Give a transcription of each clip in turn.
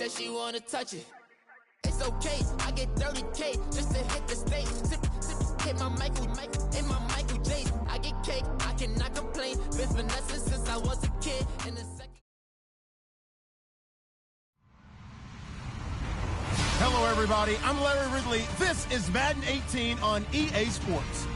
said she wanna touch it. It's okay, I get 30K just to hit the stage. Sip, hit my Michael in my Michael J's. I get cake, I cannot complain. Been finessing since I was a kid. In the second. Hello, everybody. I'm Larry Ridley. This is Madden 18 on EA Sports.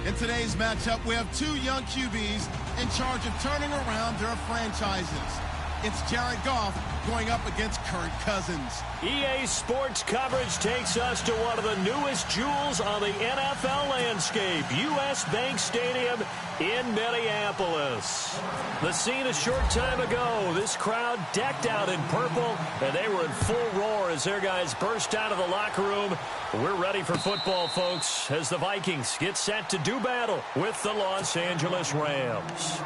In today's matchup, we have two young QBs in charge of turning around their franchises. It's Jared Goff going up against Kirk Cousins. EA Sports coverage takes us to one of the newest jewels on the NFL landscape, US Bank Stadium in Minneapolis. The scene a short time ago, this crowd decked out in purple, and they were in full roar as their guys burst out of the locker room. We're ready for football, folks, as the Vikings get set to do battle with the Los Angeles Rams.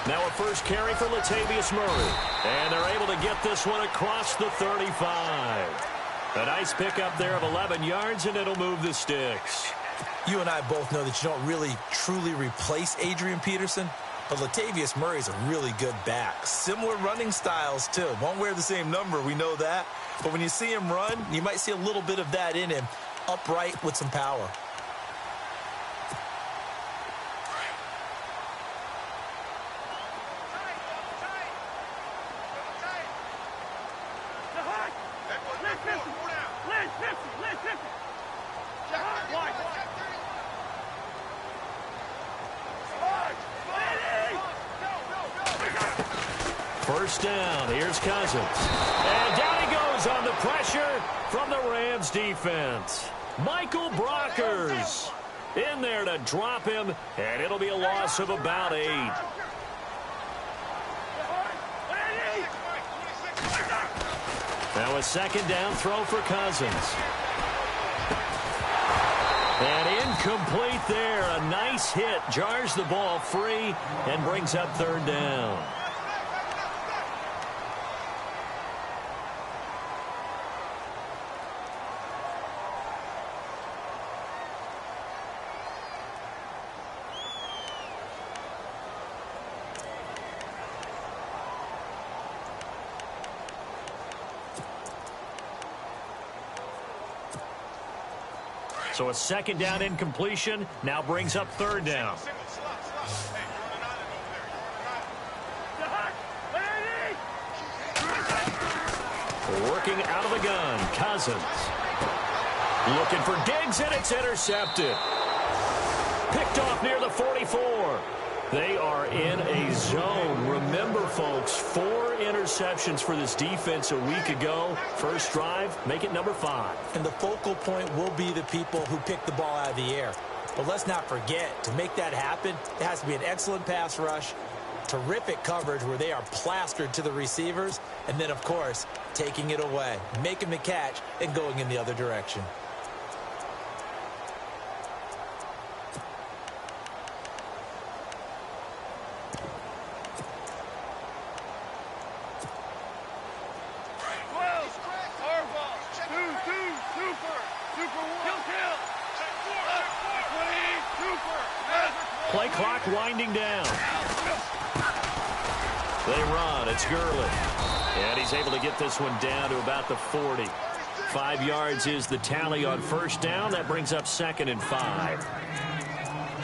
Now a first carry for Latavius Murray. And they're able to get this one across the 35. A nice pickup there of 11 yards, and it'll move the sticks. You and I both know that you don't really, truly replace Adrian Peterson, but Latavius Murray is a really good back. Similar running styles, too. Won't wear the same number, we know that. But when you see him run, you might see a little bit of that in him, upright with some power. First down, here's Cousins. And down he goes on the pressure from the Rams defense. Michael Brockers in there to drop him, and it'll be a loss of about 8. Now a second down throw for Cousins. And incomplete there. A nice hit. Jars the ball free and brings up third down. So a second down incompletion now brings up third down. Working out of the gun, Cousins. Looking for Diggs, and it's intercepted. Picked off near the 44. They are in a zone. Remember, folks, 4 interceptions for this defense a week ago. First drive, make it number 5. And the focal point will be the people who pick the ball out of the air. But let's not forget, to make that happen, it has to be an excellent pass rush, terrific coverage where they are plastered to the receivers, and then, of course, taking it away, making the catch, and going in the other direction. Play clock winding down. They run. It's Gurley. And he's able to get this one down to about the 40. 5 yards is the tally on first down. That brings up 2nd and 5.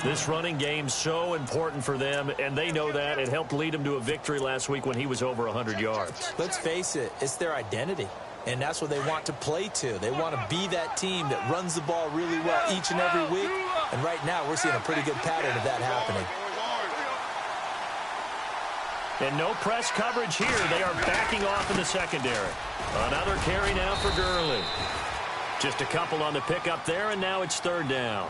This running game so important for them, and they know that. It helped lead them to a victory last week when he was over 100 yards. Let's face it, it's their identity. And that's what they want to play to. They want to be that team that runs the ball really well each and every week. And right now, we're seeing a pretty good pattern of that happening. And no press coverage here. They are backing off in the secondary. Another carry now for Gurley. Just a couple on the pickup there, and now it's third down.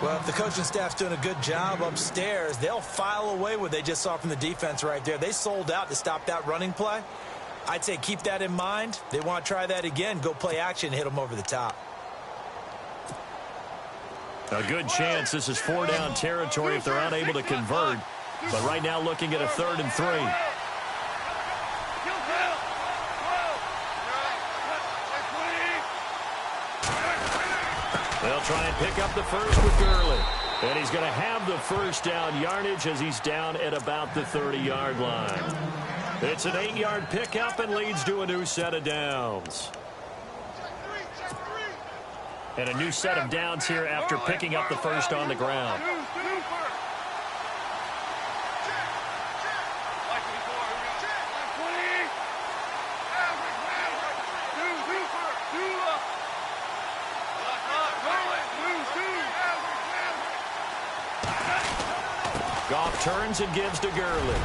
Well, if the coaching staff's doing a good job upstairs, they'll file away what they just saw from the defense right there. They sold out to stop that running play. I'd say keep that in mind. They want to try that again. Go play action, hit them over the top. A good chance this is 4-down territory if they're unable to convert. But right now looking at a 3rd and 3. They'll try and pick up the first with Gurley. And he's going to have the first down yardage as he's down at about the 30-yard line. It's an 8-yard pickup and leads to a new set of downs. And a new set of downs here after picking up the first on the ground. Goff turns and gives to Gurley.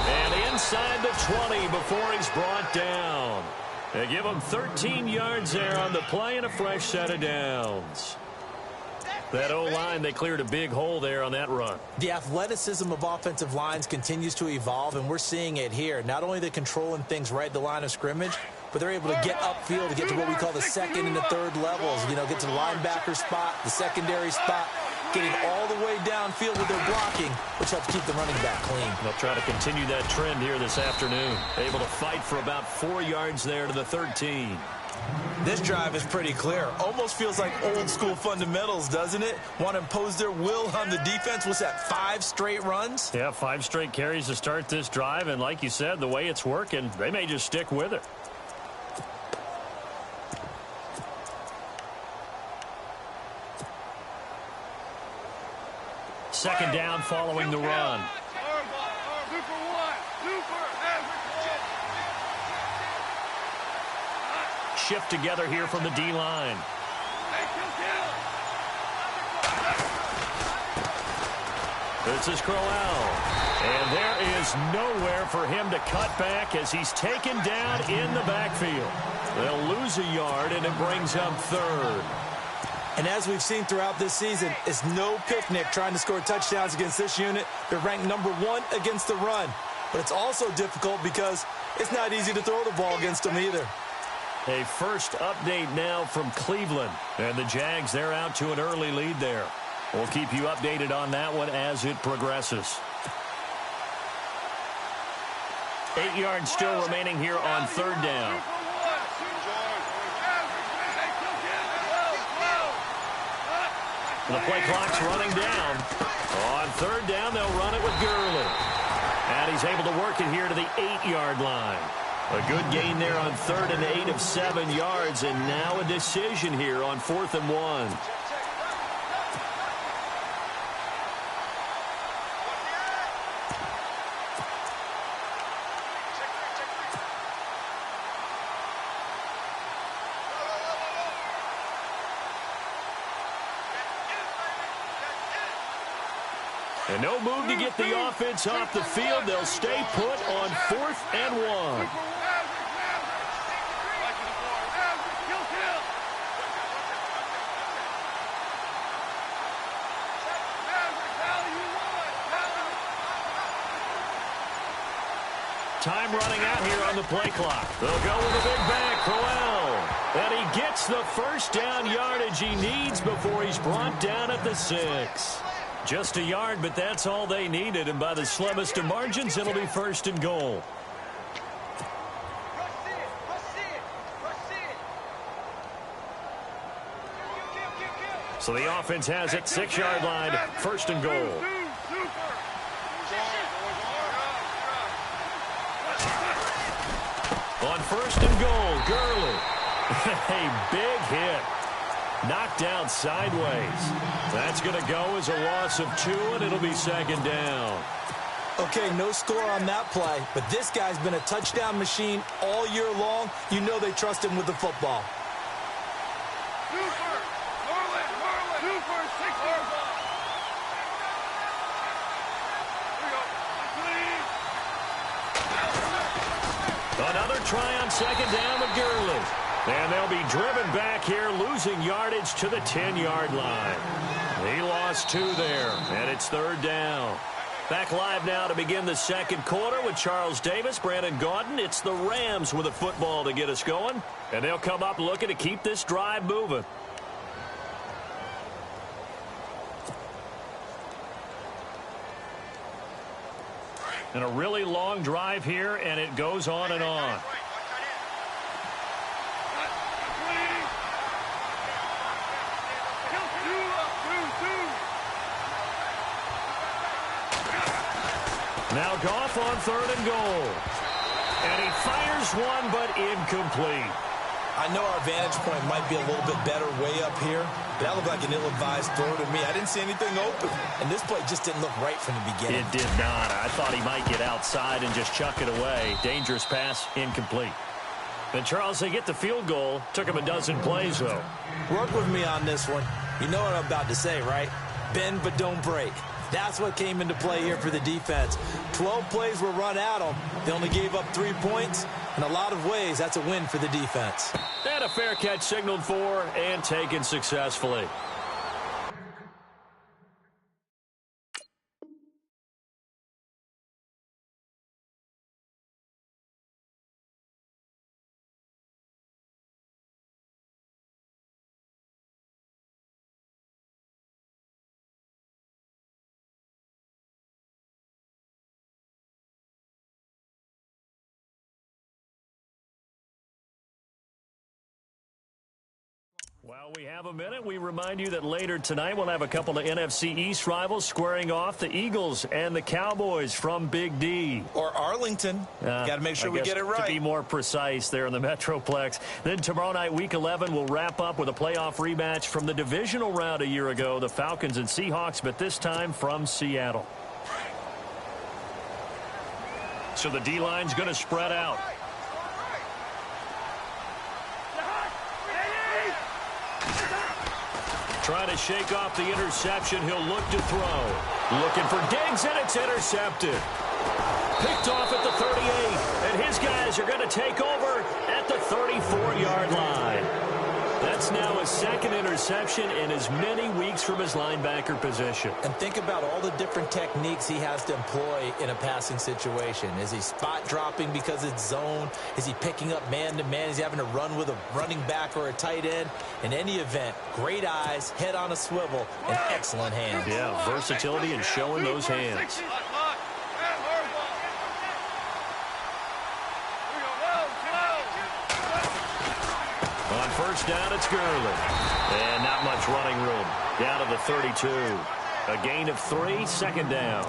And inside the 20 before he's brought down. They give him 13 yards there on the play and a fresh set of downs. That O-line, they cleared a big hole there on that run. The athleticism of offensive lines continues to evolve, and we're seeing it here. Not only are they controlling things right at the line of scrimmage, but they're able to get upfield to get to what we call the 2nd and the 3rd levels. You know, get to the linebacker spot, the secondary spot, getting all the way downfield with their blocking, which helps keep the running back clean. They'll try to continue that trend here this afternoon. Able to fight for about 4 yards there to the 13. This drive is pretty clear. Almost feels like old school fundamentals, doesn't it? Want to impose their will on the defense. What's that, 5 straight runs? Yeah, 5 straight carries to start this drive. And like you said, the way it's working, they may just stick with it. Second down following the run. Shift together here from the D-line. This is Crowell. And there is nowhere for him to cut back as he's taken down in the backfield. They'll lose a yard, and it brings up 3rd. And as we've seen throughout this season, it's no picnic trying to score touchdowns against this unit. They're ranked #1 against the run. But it's also difficult because it's not easy to throw the ball against them either. A first update now from Cleveland. And the Jags, they're out to an early lead there. We'll keep you updated on that one as it progresses. 8 yards still remaining here on 3rd down. The play clock's running down. On 3rd down, they'll run it with Gurley. And he's able to work it here to the 8-yard line. A good gain there on 3rd and 8 of 7 yards. And now a decision here on 4th and 1. And no move to get the offense off the field. They'll stay put on 4th and 1. Time running out here on the play clock. They'll go with a big back, Crowell. And he gets the first down yardage he needs before he's brought down at the 6. Just a yard, but that's all they needed. And by the slimmest of margins, it'll be 1st and goal. So the offense has it, 6-yard line, 1st and goal. On 1st and goal, Gurley. A big hit. Knocked out sideways. That's going to go as a loss of 2, and it'll be 2nd down. Okay, no score on that play, but this guy's been a touchdown machine all year long. You know they trust him with the football. Another try on 2nd down with Gurley. And they'll be driven back here, losing yardage to the 10-yard line. He lost 2 there, and it's 3rd down. Back live now to begin the second quarter with Charles Davis, Brandon Gaudin. It's the Rams with a football to get us going, and they'll come up looking to keep this drive moving. And a really long drive here, and it goes on and on. Now Goff on 3rd and goal. And he fires one, but incomplete. I know our vantage point might be a little bit better way up here, but that looked like an ill-advised throw to me. I didn't see anything open. And this play just didn't look right from the beginning. It did not. I thought he might get outside and just chuck it away. Dangerous pass, incomplete. And Charles, they get the field goal. Took him a dozen plays, though. Work with me on this one. You know what I'm about to say, right? Bend but don't break. That's what came into play here for the defense. 12 plays were run at them. They only gave up 3 points. In a lot of ways, that's a win for the defense. And a fair catch signaled for and taken successfully. While we have a minute, we remind you that later tonight we'll have a couple of NFC East rivals squaring off, the Eagles and the Cowboys from Big D. Or Arlington. Got to make sure we get it right. To be more precise there in the Metroplex. Then tomorrow night, Week 11, we'll wrap up with a playoff rematch from the divisional round a year ago, the Falcons and Seahawks, but this time from Seattle. So the D-line's going to spread out. Trying to shake off the interception. He'll look to throw. Looking for Diggs, and it's intercepted. Picked off at the 38. And his guys are going to take over at the 34-yard line. That's now his second interception in as many weeks from his linebacker position. And think about all the different techniques he has to employ in a passing situation. Is he spot dropping because it's zone? Is he picking up man-to-man? Is he having to run with a running back or a tight end? In any event, great eyes, head on a swivel, and excellent hands. Yeah, versatility and showing those hands. On first down, it's Gurley. And not much running room. Down to the 32. A gain of 3, 2nd down.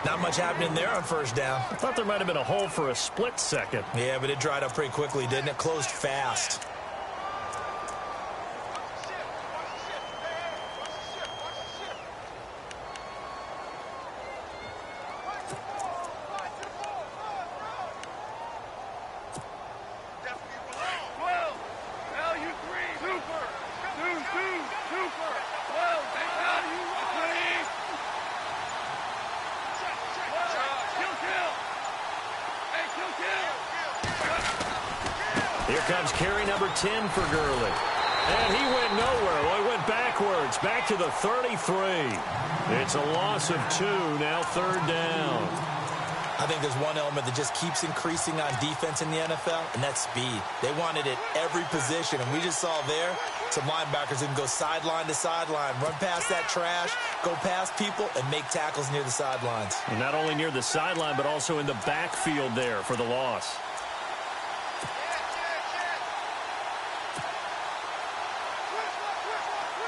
Not much happening there on first down. I thought there might have been a hole for a split second. Yeah, but it dried up pretty quickly, didn't it? Closed fast. Here comes carry number 10 for Gurley. And he went nowhere. Well, he went backwards, back to the 33. It's a loss of 2, now 3rd down. I think there's one element that just keeps increasing on defense in the NFL, and that's speed. They want it at every position, and we just saw there some linebackers who can go sideline to sideline, run past that trash, go past people, and make tackles near the sidelines. And not only near the sideline, but also in the backfield there for the loss.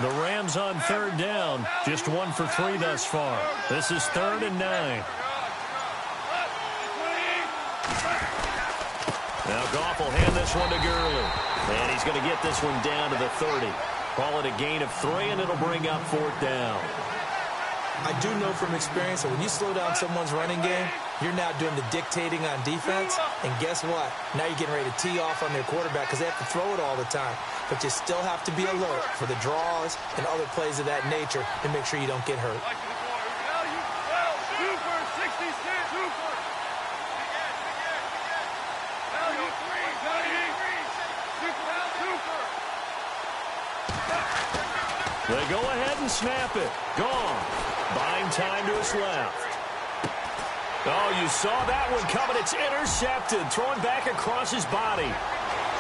The Rams on 3rd down, just 1 for 3 thus far. This is 3rd and 9. Now Goff will hand this one to Gurley. And he's going to get this one down to the 30. Call it a gain of 3, and it'll bring up 4th down. I do know from experience that when you slow down someone's running game, you're now doing the dictating on defense. And guess what? Now you're getting ready to tee off on their quarterback because they have to throw it all the time. But you still have to be alert for the draws and other plays of that nature and make sure you don't get hurt. They go ahead and snap it. Gone. Buying time to his left. Oh, you saw that one coming. It's intercepted. Thrown back across his body.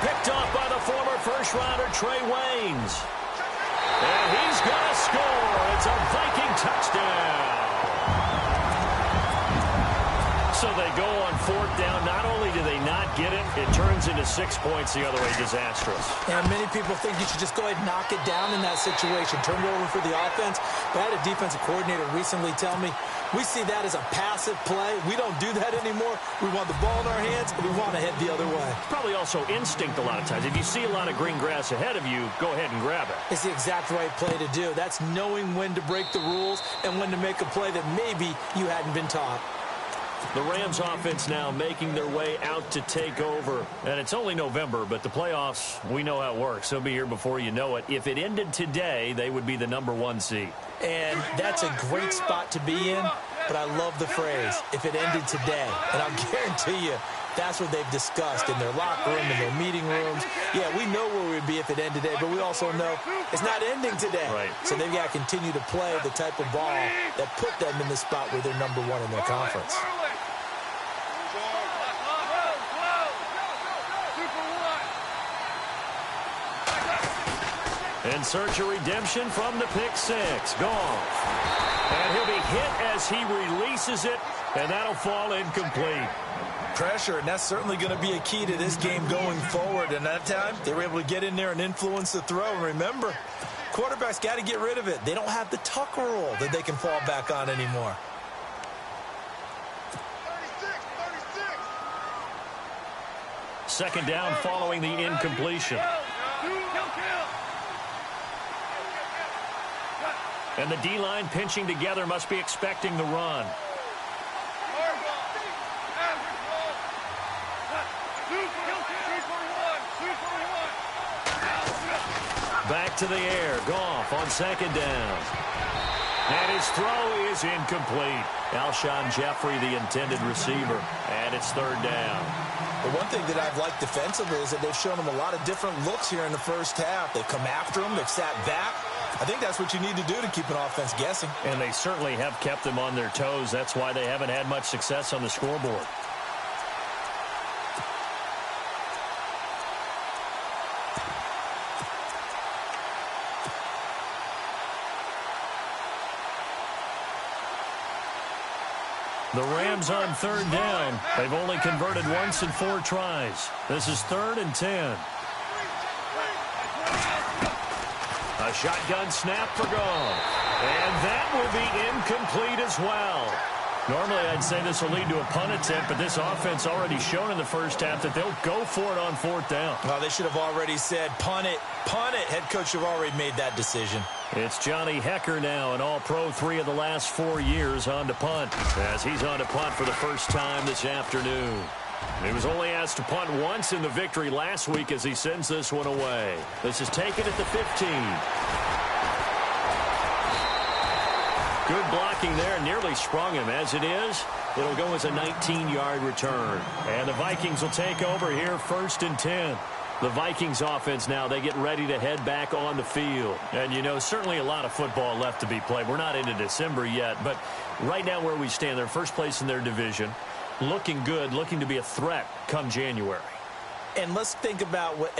Picked off by the former first-rounder, Trey Waynes. And he's going to score. It's a Viking touchdown. So they go on fourth down. Not only do they not get it, it turns into 6 points the other way. Disastrous. And many people think you should just go ahead and knock it down in that situation. Turn it over for the offense. But I had a defensive coordinator recently tell me, we see that as a passive play. We don't do that anymore. We want the ball in our hands, and we want to head the other way. Probably also instinct a lot of times. If you see a lot of green grass ahead of you, go ahead and grab it. It's the exact right play to do. That's knowing when to break the rules and when to make a play that maybe you hadn't been taught. The Rams offense now making their way out to take over. And it's only November, but the playoffs, we know how it works. They'll be here before you know it. If it ended today, they would be the #1 seed. And that's a great spot to be in, but I love the phrase, if it ended today. And I'll guarantee you, that's what they've discussed in their locker room, in their meeting rooms. Yeah, we know where we'd be if it ended today, but we also know it's not ending today. Right. So they've got to continue to play the type of ball that put them in the spot where they're #1 in their conference. In search of redemption from the pick six. Gone. And he'll be hit as he releases it, and that'll fall incomplete. Pressure, and that's certainly going to be a key to this game going forward. And that time, they were able to get in there and influence the throw. And remember, quarterbacks got to get rid of it. They don't have the tuck rule that they can fall back on anymore. Second down following the incompletion. And the D-line pinching together, must be expecting the run. Back to the air. Goff on second down. And his throw is incomplete. Alshon Jeffrey, the intended receiver. And it's third down. The one thing that I've liked defensively is that they've shown him a lot of different looks here in the first half. They've come after him. They've sat back. I think that's what you need to do to keep an offense guessing. And they certainly have kept them on their toes. That's why they haven't had much success on the scoreboard. The Rams on third down. They've only converted once in 4 tries. This is 3rd and 10. A shotgun snap for Goff. And that will be incomplete as well. Normally, I'd say this will lead to a punt attempt, but this offense already shown in the first half that they'll go for it on 4th down. Well, they should have already said, punt it, punt it. Head coach have already made that decision. It's Johnny Hecker now, an all-pro 3 of the last 4 years on to punt, as he's on to punt for the first time this afternoon. He was only asked to punt once in the victory last week as he sends this one away. This is taken at the 15. Good blocking there, nearly sprung him. As it is, it'll go as a 19-yard return. And the Vikings will take over here 1st and 10. The Vikings offense now, they get ready to head back on the field. And, you know, certainly a lot of football left to be played. We're not into December yet, but right now where we stand, they're first place in their division. Looking good, looking to be a threat come January. And let's think about what